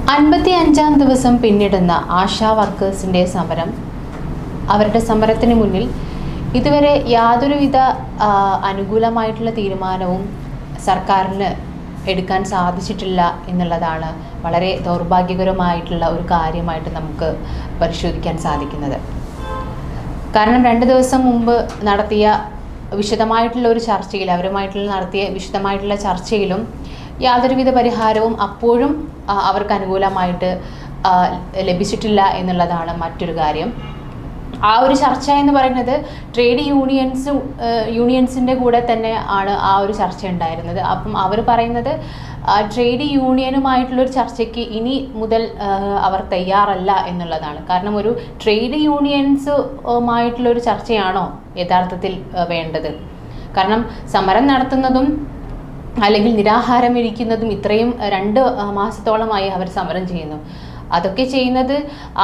55-ാം ദിവസം പിന്നിടുന്ന ആശാ വർക്കേഴ്സിൻ്റെ സമരം. അവരുടെ സമരത്തിന് മുന്നിൽ ഇതുവരെ യാതൊരുവിധ അനുകൂലമായിട്ടുള്ള തീരുമാനവും സർക്കാരിന് എടുക്കാൻ സാധിച്ചിട്ടില്ല എന്നുള്ളതാണ് വളരെ ദൗർഭാഗ്യകരമായിട്ടുള്ള ഒരു കാര്യമായിട്ട് നമുക്ക് പരിശോധിക്കാൻ സാധിക്കുന്നത്. കാരണം 2 ദിവസം മുമ്പ് നടത്തിയ വിശദമായിട്ടുള്ള ഒരു ചർച്ചയിൽ നടത്തിയ വിശദമായിട്ടുള്ള ചർച്ചയിലും യാതൊരുവിധ പരിഹാരവും അപ്പോഴും അവർക്ക് അനുകൂലമായിട്ട് ലഭിച്ചിട്ടില്ല എന്നുള്ളതാണ് മറ്റൊരു കാര്യം. ആ ഒരു ചർച്ച എന്ന് പറയുന്നത് ട്രേഡ് യൂണിയൻസിൻ്റെ കൂടെ തന്നെ ആണ് ആ ഒരു ചർച്ച ഉണ്ടായിരുന്നത്. അപ്പം അവർ പറയുന്നത് ട്രേഡ് യൂണിയനുമായിട്ടുള്ളൊരു ചർച്ചയ്ക്ക് ഇനി മുതൽ അവർ തയ്യാറല്ല എന്നുള്ളതാണ്. കാരണം ഒരു ട്രേഡ് യൂണിയൻസുമായിട്ടുള്ളൊരു ചർച്ചയാണോ യഥാർത്ഥത്തിൽ വേണ്ടത്? കാരണം സമരം നടത്തുന്നതും അല്ലെങ്കിൽ നിരാഹാരം ഇരിക്കുന്നതും ഇത്രയും 2 മാസത്തോളമായി അവർ സമരം ചെയ്യുന്നു. അതൊക്കെ ചെയ്യുന്നത്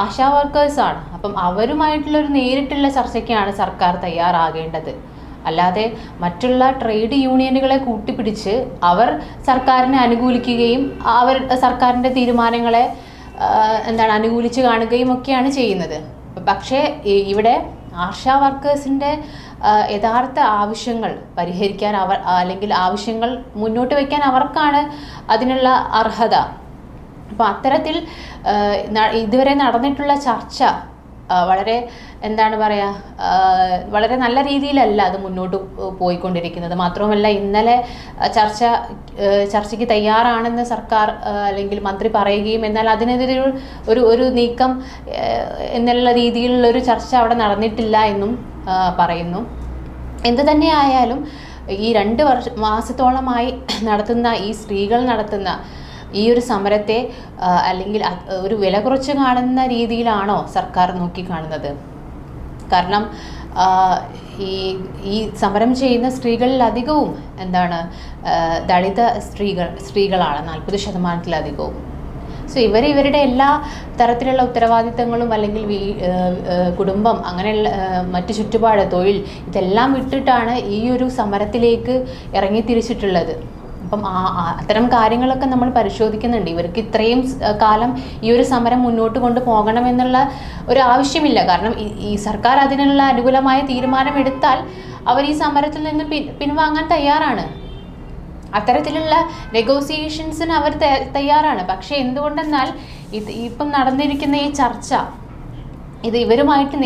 ആശാ വർക്കേഴ്സാണ്. അപ്പം അവരുമായിട്ടുള്ളൊരു നേരിട്ടുള്ള ചർച്ചയ്ക്കാണ് സർക്കാർ തയ്യാറാകേണ്ടത്. അല്ലാതെ മറ്റുള്ള ട്രേഡ് യൂണിയനുകളെ കൂട്ടിപ്പിടിച്ച് അവർ സർക്കാരിനെ അനുകൂലിക്കുകയും അവർ സർക്കാരിൻ്റെ തീരുമാനങ്ങളെ അനുകൂലിച്ച് കാണുകയും ഒക്കെയാണ് ചെയ്യുന്നത്. പക്ഷേ ഇവിടെ ആശാ വർക്കേഴ്സിൻ്റെ യഥാർത്ഥ ആവശ്യങ്ങൾ പരിഹരിക്കാൻ അല്ലെങ്കിൽ ആവശ്യങ്ങൾ മുന്നോട്ട് വയ്ക്കാൻ അവർക്കാണ് അതിനുള്ള അർഹത. അപ്പോൾ അത്തരത്തിൽ ഇതുവരെ നടന്നിട്ടുള്ള ചർച്ച വളരെ വളരെ നല്ല രീതിയിലല്ല അത് മുന്നോട്ട് പോയിക്കൊണ്ടിരിക്കുന്നത്. മാത്രവുമല്ല ഇന്നലെ ചർച്ചയ്ക്ക് തയ്യാറാണെന്ന് സർക്കാർ അല്ലെങ്കിൽ മന്ത്രി പറയുകയും എന്നാൽ അതിനെതിരെ ഒരു നീക്കം എന്നുള്ള രീതിയിലുള്ളൊരു ചർച്ച അവിടെ നടന്നിട്ടില്ല എന്നും പറയുന്നു. എന്തു തന്നെയായാലും ഈ 2 മാസത്തോളമായി നടത്തുന്ന ഈ സ്ത്രീകൾ നടത്തുന്ന ഈ ഒരു സമരത്തെ അല്ലെങ്കിൽ ഒരു വില കുറച്ച് കാണുന്ന രീതിയിലാണോ സർക്കാർ നോക്കിക്കാണുന്നത്? കാരണം ഈ സമരം ചെയ്യുന്ന സ്ത്രീകളിൽ അധികവും ദളിത സ്ത്രീകളാണ്, 40% സോ ഇവരുടെ എല്ലാ തരത്തിലുള്ള ഉത്തരവാദിത്തങ്ങളും അല്ലെങ്കിൽ കുടുംബം അങ്ങനെയുള്ള മറ്റു ചുറ്റുപാട്, തൊഴിൽ ഇതെല്ലാം വിട്ടിട്ടാണ് ഈ ഒരു സമരത്തിലേക്ക് ഇറങ്ങിത്തിരിച്ചിട്ടുള്ളത്. അപ്പം അത്തരം കാര്യങ്ങളൊക്കെ നമ്മൾ പരിശോധിക്കുന്നുണ്ട്. ഇവർക്ക് ഇത്രയും കാലം ഈ ഒരു സമരം മുന്നോട്ട് കൊണ്ടുപോകണമെന്നുള്ള ഒരു ആവശ്യമില്ല. കാരണം ഈ സർക്കാർ അതിനുള്ള അനുകൂലമായ തീരുമാനമെടുത്താൽ അവർ ഈ സമരത്തിൽ നിന്ന് പിൻവാങ്ങാൻ തയ്യാറാണ്. അത്തരത്തിലുള്ള നെഗോസിയേഷൻസിന് അവർ തയ്യാറാണ്. പക്ഷേ എന്തുകൊണ്ടെന്നാൽ ഇപ്പം നടന്നിരിക്കുന്ന ഈ ചർച്ച ഇത് ഇവരുമായിട്ട്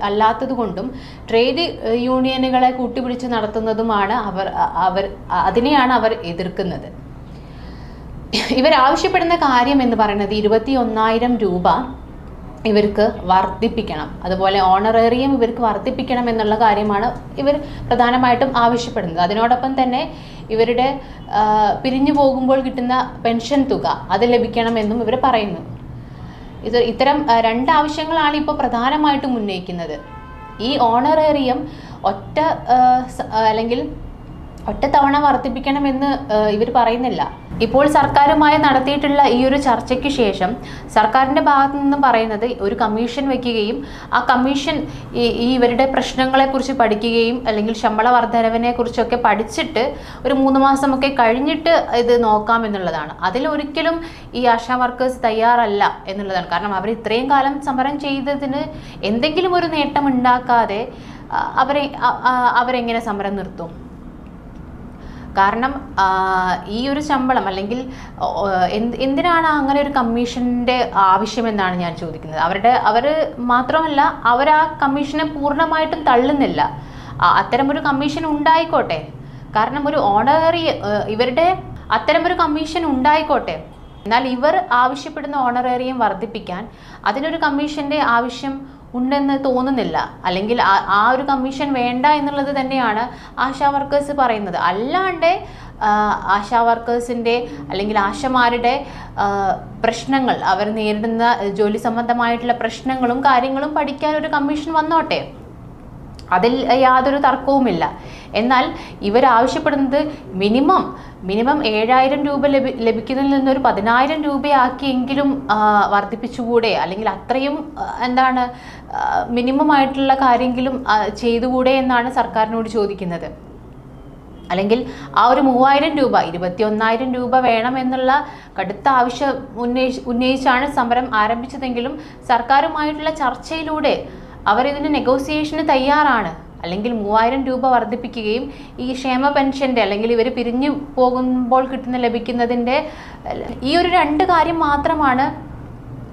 അല്ലാത്തത് കൊണ്ടും ട്രേഡ് യൂണിയനുകളെ കൂട്ടിപ്പിടിച്ച് നടത്തുന്നതുമാണ് അതിനെയാണ് അവർ എതിർക്കുന്നത്. ഇവരാവശ്യപ്പെടുന്ന കാര്യം എന്ന് പറയുന്നത് 21,000 രൂപ ഇവർക്ക് വർദ്ധിപ്പിക്കണം, അതുപോലെ ഓണറേറിയം ഇവർക്ക് വർദ്ധിപ്പിക്കണം എന്നുള്ള കാര്യമാണ് ഇവർ പ്രധാനമായിട്ടും ആവശ്യപ്പെടുന്നത്. അതിനോടൊപ്പം തന്നെ ഇവരുടെ പിരിഞ്ഞു പോകുമ്പോൾ കിട്ടുന്ന പെൻഷൻ തുക അത് ലഭിക്കണമെന്നും ഇവർ പറയുന്നു. ഇത്തരം 2 ആവശ്യങ്ങളാണ് ഇപ്പോൾ പ്രധാനമായിട്ടും ഉന്നയിക്കുന്നത്. ഈ ഓണറേറിയം ഒറ്റ തവണ വർദ്ധിപ്പിക്കണമെന്ന് ഇവർ പറയുന്നില്ല. ഇപ്പോൾ സർക്കാരുമായി നടത്തിയിട്ടുള്ള ഈ ഒരു ചർച്ചയ്ക്ക് ശേഷം സർക്കാരിൻ്റെ ഭാഗത്തു നിന്നും പറയുന്നത് ഒരു കമ്മീഷൻ വയ്ക്കുകയും ആ കമ്മീഷൻ ഇവരുടെ പ്രശ്നങ്ങളെക്കുറിച്ച് പഠിക്കുകയും അല്ലെങ്കിൽ ശമ്പള വർധനവിനെ കുറിച്ചൊക്കെ പഠിച്ചിട്ട് ഒരു 3 മാസമൊക്കെ കഴിഞ്ഞിട്ട് ഇത് നോക്കാം എന്നുള്ളതാണ്. അതിലൊരിക്കലും ഈ ആശാ വർക്കേഴ്സ് തയ്യാറല്ല എന്നുള്ളതാണ്. കാരണം അവർ ഇത്രയും കാലം സമരം ചെയ്തതിന് എന്തെങ്കിലും ഒരു നേട്ടം ഉണ്ടാക്കാതെ അവരെങ്ങനെ സമരം നിർത്തും? കാരണം ഈ ഒരു ശമ്പളം അല്ലെങ്കിൽ എന്തിനാണ് അങ്ങനെ ഒരു കമ്മീഷൻ്റെ ആവശ്യമെന്നാണ് ഞാൻ ചോദിക്കുന്നത്. അവർ മാത്രമല്ല, അവർ ആ കമ്മീഷനെ പൂർണ്ണമായിട്ടും തള്ളുന്നില്ല. അത്തരമൊരു കമ്മീഷൻ ഉണ്ടായിക്കോട്ടെ. കാരണം ഒരു ഇവരുടെ അത്തരമൊരു കമ്മീഷൻ ഉണ്ടായിക്കോട്ടെ. എന്നാൽ ഇവർ ആവശ്യപ്പെടുന്ന ഓണറേറിയം വർദ്ധിപ്പിക്കാൻ അതിനൊരു കമ്മീഷൻ്റെ ആവശ്യം ഉണ്ടെന്ന് തോന്നുന്നില്ല. അല്ലെങ്കിൽ ആ ഒരു കമ്മീഷൻ വേണ്ട എന്നുള്ളത് തന്നെയാണ് ആശാ വർക്കേഴ്സ് പറയുന്നത്. അല്ലാണ്ട് ആശാ വർക്കേഴ്സിൻ്റെ അല്ലെങ്കിൽ ആശമാരുടെ പ്രശ്നങ്ങൾ, അവർ നേരിടുന്ന ജോലി സംബന്ധമായിട്ടുള്ള പ്രശ്നങ്ങളും കാര്യങ്ങളും പഠിക്കാൻ ഒരു കമ്മീഷൻ വന്നോട്ടെ, അതിൽ യാതൊരു തർക്കവുമില്ല. എന്നാൽ ഇവരാവശ്യപ്പെടുന്നത് മിനിമം 7,000 രൂപ ലഭിക്കുന്നതിൽ നിന്നൊരു 10,000 രൂപയാക്കിയെങ്കിലും വർദ്ധിപ്പിച്ചുകൂടെ? അല്ലെങ്കിൽ അത്രയും മിനിമം ആയിട്ടുള്ള കാര്യമെങ്കിലും ചെയ്തുകൂടെ എന്നാണ് സർക്കാരിനോട് ചോദിക്കുന്നത്. അല്ലെങ്കിൽ ആ ഒരു 3000 രൂപ 21,000 രൂപ വേണമെന്നുള്ള കടുത്ത ആവശ്യം ഉന്നയിച്ചാണ് സമരം ആരംഭിച്ചതെങ്കിലും സർക്കാരുമായിട്ടുള്ള ചർച്ചയിലൂടെ അവരിതിന് നെഗോസിയേഷന് തയ്യാറാണ്. അല്ലെങ്കിൽ 3000 രൂപ വർദ്ധിപ്പിക്കുകയും ഈ ക്ഷേമ പെൻഷൻ്റെ അല്ലെങ്കിൽ ഇവർ പിരിഞ്ഞു പോകുമ്പോൾ ലഭിക്കുന്നതിൻ്റെ ഈ ഒരു 2 കാര്യം മാത്രമാണ്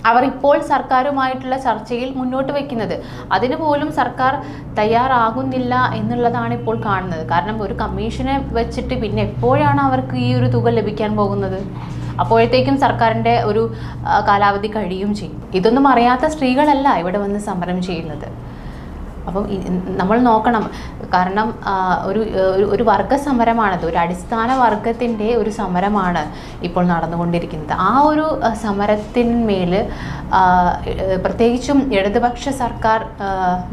അവർ ഇപ്പോൾ സർക്കാരുമായിട്ടുള്ള ചർച്ചയിൽ മുന്നോട്ട് വയ്ക്കുന്നത്. അതിന് പോലും സർക്കാർ തയ്യാറാകുന്നില്ല എന്നുള്ളതാണ് ഇപ്പോൾ കാണുന്നത്. കാരണം ഒരു കമ്മീഷനെ വെച്ചിട്ട് പിന്നെ എപ്പോഴാണ് അവർക്ക് ഈ ഒരു തുക ലഭിക്കാൻ പോകുന്നത്? അപ്പോഴത്തേക്കും സർക്കാരിൻ്റെ ഒരു കാലാവധി കഴിയും ചെയ്യും. ഇതൊന്നും അറിയാത്ത സ്ത്രീകളല്ല ഇവിടെ വന്ന് സമരം ചെയ്യുന്നത്. അപ്പം നമ്മൾ നോക്കണം. കാരണം ഒരു വർഗ സമരമാണത്, ഒരു അടിസ്ഥാന വർഗത്തിൻ്റെ ഒരു സമരമാണ് ഇപ്പോൾ നടന്നുകൊണ്ടിരിക്കുന്നത്. ആ ഒരു സമരത്തിന്മേൽ പ്രത്യേകിച്ചും ഇടതുപക്ഷ സർക്കാർ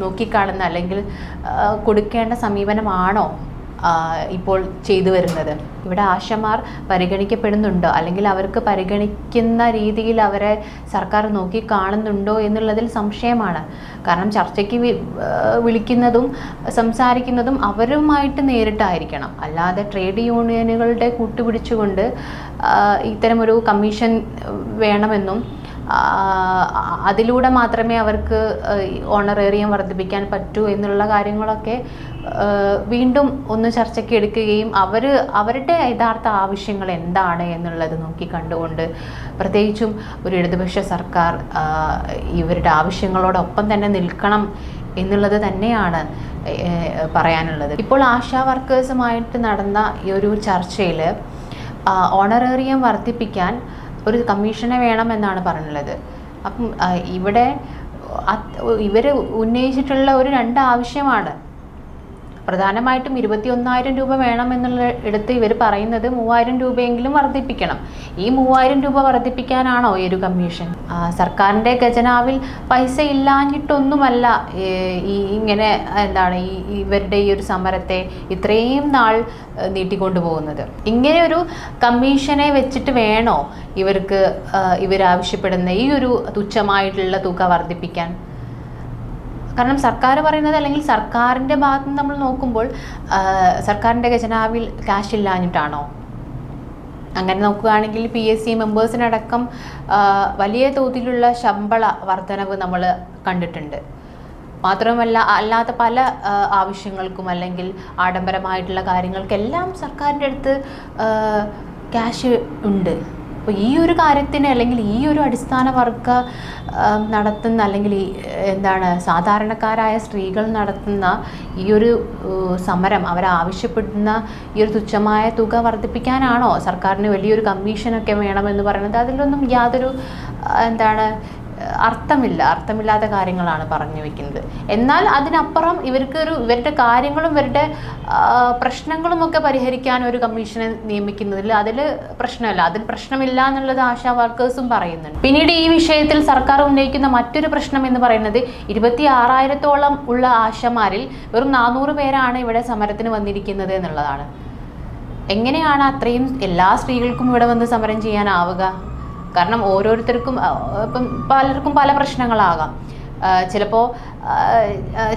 നോക്കിക്കാണുന്ന അല്ലെങ്കിൽ കൊടുക്കേണ്ട സമീപനമാണോ ഇപ്പോൾ ചെയ്തു വരുന്നത്? ഇവിടെ ആശമാർ പരിഗണിക്കപ്പെടുന്നുണ്ടോ അല്ലെങ്കിൽ അവർക്ക് പരിഗണിക്കുന്ന രീതിയിൽ അവരെ സർക്കാർ നോക്കി കാണുന്നുണ്ടോ എന്നുള്ളതിൽ സംശയമാണ്. കാരണം ചർച്ചയ്ക്ക് വിളിക്കുന്നതും സംസാരിക്കുന്നതും അവരുമായിട്ട് നേരിട്ടായിരിക്കണം. അല്ലാതെ ട്രേഡ് യൂണിയനുകളുടെ കൂട്ടുപിടിച്ചുകൊണ്ട് ഇത്തരമൊരു കമ്മീഷൻ വേണമെന്നും അതിലൂടെ മാത്രമേ അവർക്ക് ഓണറേറിയം വർദ്ധിപ്പിക്കാൻ പറ്റൂ എന്നുള്ള കാര്യങ്ങളൊക്കെ വീണ്ടും ഒന്ന് ചർച്ചയ്ക്ക് എടുക്കുകയും അവരുടെ യഥാർത്ഥ ആവശ്യങ്ങൾ എന്താണ് എന്നുള്ളത് നോക്കി കണ്ടുകൊണ്ട് പ്രത്യേകിച്ചും ഒരു ഇടതുപക്ഷ സർക്കാർ ഇവരുടെ ആവശ്യങ്ങളോടൊപ്പം തന്നെ നിൽക്കണം എന്നുള്ളത് തന്നെയാണ് പറയാനുള്ളത്. ഇപ്പോൾ ആശാ വർക്കേഴ്സുമായിട്ട് നടന്ന ഈ ഒരു ചർച്ചയിൽ ഓണറേറിയം വർദ്ധിപ്പിക്കാൻ ഒരു കമ്മീഷനെ വേണമെന്നാണ് പറഞ്ഞുള്ളത്. അപ്പം ഇവിടെ ഇവർ ഉന്നയിച്ചിട്ടുള്ള ഒരു 2 ആവശ്യമാണ്. പ്രധാനമായിട്ടും 21,000 രൂപ വേണമെന്നുള്ള ഇടത്ത് ഇവർ പറയുന്നത് 3,000 രൂപയെങ്കിലും വർദ്ധിപ്പിക്കണം. ഈ 3,000 രൂപ വർദ്ധിപ്പിക്കാനാണോ ഈ ഒരു കമ്മീഷൻ? സർക്കാരിൻ്റെ ഖജനാവിൽ പൈസ ഇല്ലാഞ്ഞിട്ടൊന്നുമല്ല ഇങ്ങനെ ഇവരുടെ ഈ ഒരു സമരത്തെ ഇത്രയും നാൾ നീട്ടിക്കൊണ്ടു പോകുന്നത്. ഇങ്ങനെ ഒരു കമ്മീഷനെ വെച്ചിട്ട് വേണോ ഇവരാവശ്യപ്പെടുന്ന ഈ ഒരു തുച്ഛമായിട്ടുള്ള തുക വർദ്ധിപ്പിക്കാൻ? കാരണം സർക്കാർ പറയുന്നത് അല്ലെങ്കിൽ സർക്കാരിൻ്റെ ഭാഗത്ത് നിന്ന് നമ്മൾ നോക്കുമ്പോൾ സർക്കാരിൻ്റെ ഖജനാവിൽ ക്യാഷ് ഇല്ലാഞ്ഞിട്ടാണോ? അങ്ങനെ നോക്കുകയാണെങ്കിൽ PSC മെമ്പേഴ്സിനടക്കം വലിയ തോതിലുള്ള ശമ്പള വർധനവ് നമ്മൾ കണ്ടിട്ടുണ്ട്. മാത്രമല്ല അല്ലാത്ത പല ആവശ്യങ്ങൾക്കും അല്ലെങ്കിൽ ആഡംബരമായിട്ടുള്ള കാര്യങ്ങൾക്കെല്ലാം സർക്കാരിൻ്റെ അടുത്ത് ക്യാഷ് ഉണ്ട്. അപ്പോൾ ഈ ഒരു കാര്യത്തിന് അല്ലെങ്കിൽ ഈ ഒരു അടിസ്ഥാന വർഗ നടത്തുന്ന അല്ലെങ്കിൽ സാധാരണക്കാരായ സ്ത്രീകൾ നടത്തുന്ന ഈ ഒരു സമരം അവരാവശ്യപ്പെടുന്ന ഈ ഒരു തുച്ഛമായ തുക വർദ്ധിപ്പിക്കാനാണോ സർക്കാരിന് വലിയൊരു കമ്മീഷനൊക്കെ വേണമെന്ന് പറയുന്നത്? അതിലൊന്നും യാതൊരു അർത്ഥമില്ലാത്ത കാര്യങ്ങളാണ് പറഞ്ഞു വെക്കുന്നത്. എന്നാൽ അതിനപ്പുറം ഇവരുടെ കാര്യങ്ങളും ഇവരുടെ പ്രശ്നങ്ങളും ഒക്കെ പരിഹരിക്കാൻ ഒരു കമ്മീഷനെ നിയമിക്കുന്നതിൽ അതിൽ പ്രശ്നമില്ല എന്നുള്ളത് ആശാ വർക്കേഴ്സും പറയുന്നുണ്ട്. പിന്നീട് ഈ വിഷയത്തിൽ സർക്കാർ ഉന്നയിക്കുന്ന മറ്റൊരു പ്രശ്നം എന്ന് പറയുന്നത് 26,000-ഓളം ഉള്ള ആശമാരിൽ വെറും 400 പേരാണ് ഇവിടെ സമരത്തിന് വന്നിരിക്കുന്നത് എന്നുള്ളതാണ്. എങ്ങനെയാണ് അത്രയും എല്ലാ സ്ത്രീകൾക്കും ഇവിടെ വന്ന് സമരം ചെയ്യാനാവുക? കാരണം ഓരോരുത്തർക്കും പലർക്കും പല പ്രശ്നങ്ങളാകാം. ചിലപ്പോൾ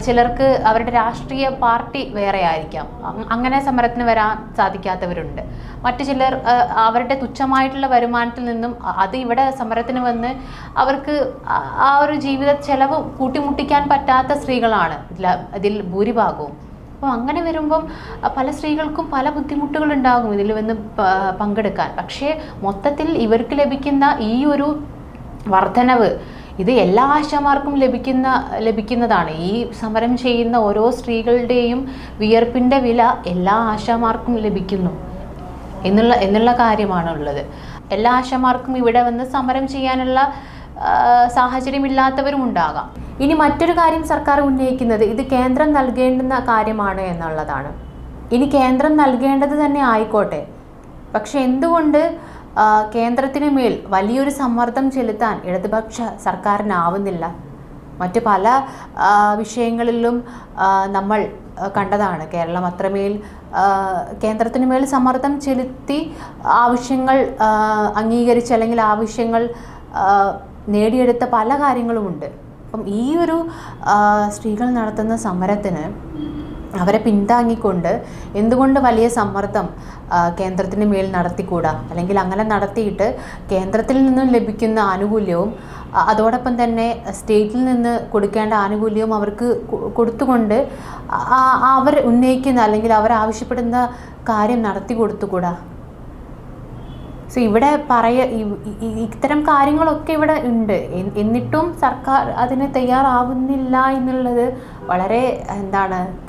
ചിലർക്ക് അവരുടെ രാഷ്ട്രീയ പാർട്ടി വേറെ ആയിരിക്കാം, അങ്ങനെ സമരത്തിന് വരാൻ സാധിക്കാത്തവരുണ്ട്. മറ്റു ചിലർ അവരുടെ തുച്ഛമായിട്ടുള്ള വരുമാനത്തിൽ നിന്നും അത് ഇവിടെ സമരത്തിന് വന്ന് അവർക്ക് ആ ഒരു ജീവിത ചെലവ് കൂട്ടിമുട്ടിക്കാൻ പറ്റാത്ത സ്ത്രീകളാണ് ഇതിൽ ഭൂരിഭാഗവും. അപ്പോൾ അങ്ങനെ വരുമ്പം പല സ്ത്രീകൾക്കും പല ബുദ്ധിമുട്ടുകളുണ്ടാകും ഇതിൽ വന്ന് പങ്കെടുക്കാൻ. പക്ഷേ മൊത്തത്തിൽ ഇവർക്ക് ലഭിക്കുന്ന ഈ ഒരു വർധനവ് ഇത് എല്ലാ ആശാമാർക്കും ലഭിക്കുന്നതാണ്. ഈ സമരം ചെയ്യുന്ന ഓരോ സ്ത്രീകളുടെയും വിയർപ്പിൻ്റെ വില എല്ലാ ആശാമാർക്കും ലഭിക്കുന്നു എന്നുള്ള കാര്യമാണുള്ളത്. എല്ലാ ആശാമാർക്കും ഇവിടെ വന്ന് സമരം ചെയ്യാനുള്ള സാഹചര്യമില്ലാത്തവരും ഉണ്ടാകാം. ഇനി മറ്റൊരു കാര്യം സർക്കാർ ഉന്നയിക്കുന്നത് ഇത് കേന്ദ്രം നൽകേണ്ടുന്ന കാര്യമാണ് എന്നുള്ളതാണ്. ഇനി കേന്ദ്രം നൽകേണ്ടത് തന്നെ ആയിക്കോട്ടെ, പക്ഷെ എന്തുകൊണ്ട് കേന്ദ്രത്തിന് മേൽ വലിയൊരു സമ്മർദ്ദം ചെലുത്താൻ ഇടതുപക്ഷ സർക്കാരിനാവുന്നില്ല? മറ്റ് പല വിഷയങ്ങളിലും നമ്മൾ കണ്ടതാണ്. കേരളം അത്രമേൽ കേന്ദ്രത്തിന് മേൽ സമ്മർദ്ദം ചെലുത്തി ആവശ്യങ്ങൾ അംഗീകരിച്ച് അല്ലെങ്കിൽ ആവശ്യങ്ങൾ നേടിയെടുത്ത പല കാര്യങ്ങളുമുണ്ട്. അപ്പം ഈ ഒരു സ്ത്രീകൾ നടത്തുന്ന സമരത്തിന് അവരെ പിന്താങ്ങിക്കൊണ്ട് എന്തുകൊണ്ട് വലിയ സമ്മർദ്ദം കേന്ദ്രത്തിന് മേൽ നടത്തിക്കൂടാ, അല്ലെങ്കിൽ അങ്ങനെ നടത്തിയിട്ട് കേന്ദ്രത്തിൽ നിന്നും ലഭിക്കുന്ന ആനുകൂല്യവും അതോടൊപ്പം തന്നെ സ്റ്റേറ്റിൽ നിന്ന് കൊടുക്കേണ്ട ആനുകൂല്യവും അവർക്ക് കൊടുത്തുകൊണ്ട് അവർ ഉന്നയിക്കുന്ന അല്ലെങ്കിൽ അവർ ആവശ്യപ്പെടുന്ന കാര്യം നടത്തി കൊടുത്തുകൂടാ. സോ ഇവിടെ ഇത്തരം കാര്യങ്ങളൊക്കെ ഇവിടെ ഉണ്ട്. എന്നിട്ടും സർക്കാർ അതിന് തയ്യാറാവുന്നില്ല എന്നുള്ളത് വളരെ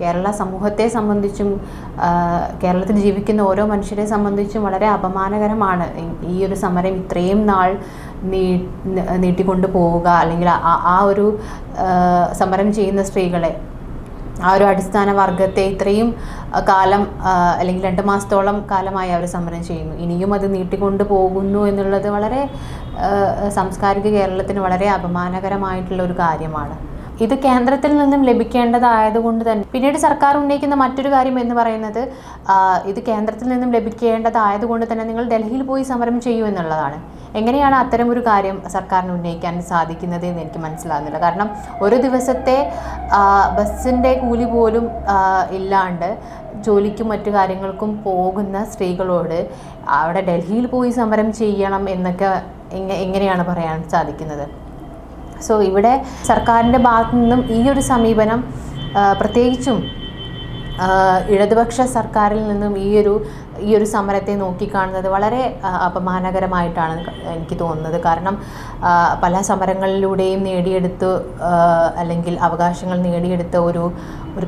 കേരള സമൂഹത്തെ സംബന്ധിച്ചും കേരളത്തിൽ ജീവിക്കുന്ന ഓരോ മനുഷ്യരെ സംബന്ധിച്ചും വളരെ അപമാനകരമാണ്. ഈ ഒരു സമരം ഇത്രയും നാൾ നീട്ടിക്കൊണ്ടു പോവുക, അല്ലെങ്കിൽ ആ ഒരു സമരം ചെയ്യുന്ന സ്ത്രീകളെ, ആ ഒരു അടിസ്ഥാന വർഗത്തെ ഇത്രയും കാലം അല്ലെങ്കിൽ 2 മാസത്തോളം കാലമായി അവർ സമരം ചെയ്യുന്നു. ഇനിയും അത് നീട്ടിക്കൊണ്ട് പോകുന്നു എന്നുള്ളത് വളരെ സാംസ്കാരിക കേരളത്തിന് വളരെ അപമാനകരമായിട്ടുള്ള ഒരു കാര്യമാണ്. ഇത് കേന്ദ്രത്തിൽ നിന്നും ലഭിക്കേണ്ടതായതുകൊണ്ട് തന്നെ പിന്നീട് സർക്കാർ ഉന്നയിക്കുന്ന മറ്റൊരു കാര്യം എന്ന് പറയുന്നത് ഇത് കേന്ദ്രത്തിൽ നിന്നും ലഭിക്കേണ്ടതായതുകൊണ്ട് തന്നെ നിങ്ങൾ ഡൽഹിയിൽ പോയി സമരം ചെയ്യൂ എന്നുള്ളതാണ്. എങ്ങനെയാണ് അത്തരമൊരു കാര്യം സർക്കാരിന് ഉന്നയിക്കാൻ സാധിക്കുന്നത് എന്ന് എനിക്ക് മനസ്സിലാകുന്നില്ല. കാരണം ഒരു ദിവസത്തെ ബസ്സിൻ്റെ കൂലി പോലും ഇല്ലാണ്ട് ജോലിക്കും മറ്റു കാര്യങ്ങൾക്കും പോകുന്ന സ്ത്രീകളോട് അവിടെ ഡൽഹിയിൽ പോയി സമരം ചെയ്യണം എന്നൊക്കെ എങ്ങനെയാണ് പറയാൻ സാധിക്കുന്നത്? സോ ഇവിടെ സർക്കാരിൻ്റെ ഭാഗത്തു നിന്നും ഈ ഒരു സമീപനം, പ്രത്യേകിച്ചും ഇടതുപക്ഷ സർക്കാരിൽ നിന്നും ഈ ഒരു സമരത്തെ നോക്കിക്കാണുന്നത് വളരെ അപമാനകരമായിട്ടാണ് എനിക്ക് തോന്നുന്നത്. കാരണം പല സമരങ്ങളിലൂടെയും നേടിയെടുത്ത് അല്ലെങ്കിൽ അവകാശങ്ങൾ നേടിയെടുത്ത ഒരു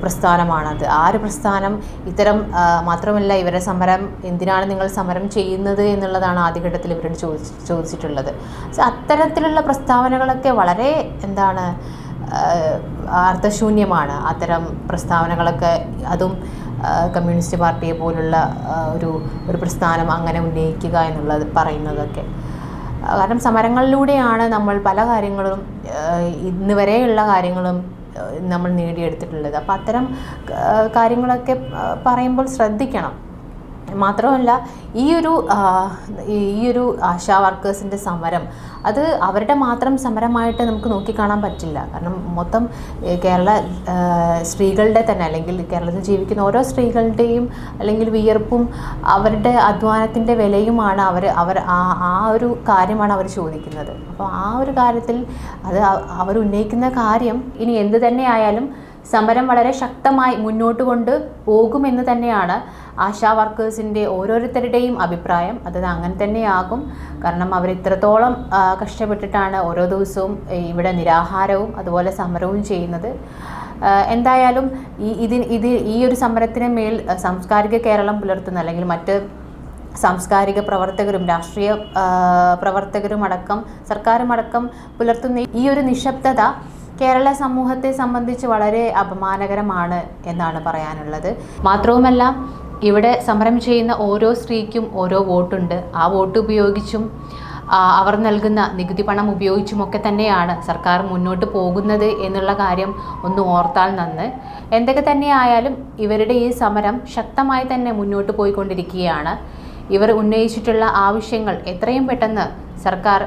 പ്രസ്ഥാനമാണത്. ആ ഒരു പ്രസ്ഥാനം മാത്രമല്ല, ഇവരുടെ സമരം എന്തിനാണ് നിങ്ങൾ സമരം ചെയ്യുന്നത് എന്നുള്ളതാണ് ആദ്യഘട്ടത്തിൽ ഇവരോട് ചോദിച്ചിട്ടുള്ളത്. സോ അത്തരത്തിലുള്ള പ്രസ്താവനകളൊക്കെ വളരെ അർത്ഥശൂന്യമാണ്. അത്തരം പ്രസ്താവനകളൊക്കെ, അതും കമ്മ്യൂണിസ്റ്റ് പാർട്ടിയെ പോലുള്ള ഒരു പ്രസ്ഥാനം അങ്ങനെ ഉന്നയിക്കുക എന്നുള്ളത് പറയുന്നതൊക്കെ. കാരണം സമരങ്ങളിലൂടെയാണ് നമ്മൾ പല കാര്യങ്ങളും ഇന്ന് വരെയുള്ള കാര്യങ്ങളും നമ്മൾ നേടിയെടുത്തിട്ടുള്ളത്. അപ്പോൾ അത്തരം കാര്യങ്ങളൊക്കെ പറയുമ്പോൾ ശ്രദ്ധിക്കണം. മാത്രമല്ല ഈ ഒരു ആശാ വർക്കേഴ്സിൻ്റെ സമരം അത് അവരുടെ മാത്രം സമരമായിട്ട് നമുക്ക് നോക്കിക്കാണാൻ പറ്റില്ല. കാരണം മൊത്തം കേരള സ്ത്രീകളുടെ തന്നെ, അല്ലെങ്കിൽ കേരളത്തിൽ ജീവിക്കുന്ന ഓരോ സ്ത്രീകളുടെയും അല്ലെങ്കിൽ വിയർപ്പും അവരുടെ അധ്വാനത്തിൻ്റെ വിലയുമാണ് അവർ ആ ഒരു കാര്യമാണ് അവർ ചോദിക്കുന്നത്. അപ്പോൾ ആ ഒരു കാര്യത്തിൽ അവർ ഉന്നയിക്കുന്ന കാര്യം ഇനി എന്ത് തന്നെ ആയാലും സമരം വളരെ ശക്തമായി മുന്നോട്ട് കൊണ്ട് പോകുമെന്ന് തന്നെയാണ് ആശാ വർക്കേഴ്സിൻ്റെ ഓരോരുത്തരുടെയും അഭിപ്രായം. അത് അങ്ങനെ തന്നെയാകും. കാരണം അവർ ഇത്രത്തോളം കഷ്ടപ്പെട്ടിട്ടാണ് ഓരോ ദിവസവും ഇവിടെ നിരാഹാരവും അതുപോലെ സമരവും ചെയ്യുന്നത്. എന്തായാലും ഈ ഒരു സമരത്തിന് മേൽ സാംസ്കാരിക കേരളം പുലർത്തുന്ന, അല്ലെങ്കിൽ മറ്റ് സാംസ്കാരിക പ്രവർത്തകരും രാഷ്ട്രീയ പ്രവർത്തകരും അടക്കം സർക്കാരുമടക്കം പുലർത്തുന്ന ഈ ഒരു നിശബ്ദത കേരള സമൂഹത്തെ സംബന്ധിച്ച് വളരെ അപമാനകരമാണ് എന്നാണ് പറയാനുള്ളത്. മാത്രവുമല്ല, ഇവിടെ സമരം ചെയ്യുന്ന ഓരോ സ്ത്രീക്കും ഓരോ വോട്ടുണ്ട്. ആ വോട്ട് ഉപയോഗിച്ചും അവർ നൽകുന്ന നികുതി പണം ഉപയോഗിച്ചുമൊക്കെ തന്നെയാണ് സർക്കാർ മുന്നോട്ട് പോകുന്നത് എന്നുള്ള കാര്യം ഒന്ന് ഓർത്താൽ നന്ന്. എന്തൊക്കെ തന്നെയായാലും ഇവരുടെ ഈ സമരം ശക്തമായി തന്നെ മുന്നോട്ട് പോയിക്കൊണ്ടിരിക്കുകയാണ്. ഇവർ ഉന്നയിച്ചിട്ടുള്ള ആവശ്യങ്ങൾ എത്രയും പെട്ടെന്ന് സർക്കാർ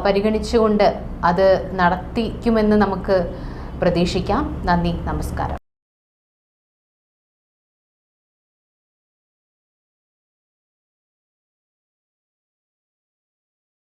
പരിഗണിച്ചുകൊണ്ട് അത് നടത്തിക്കുമെന്ന് നമുക്ക് പ്രതീക്ഷിക്കാം. നന്ദി, നമസ്കാരം.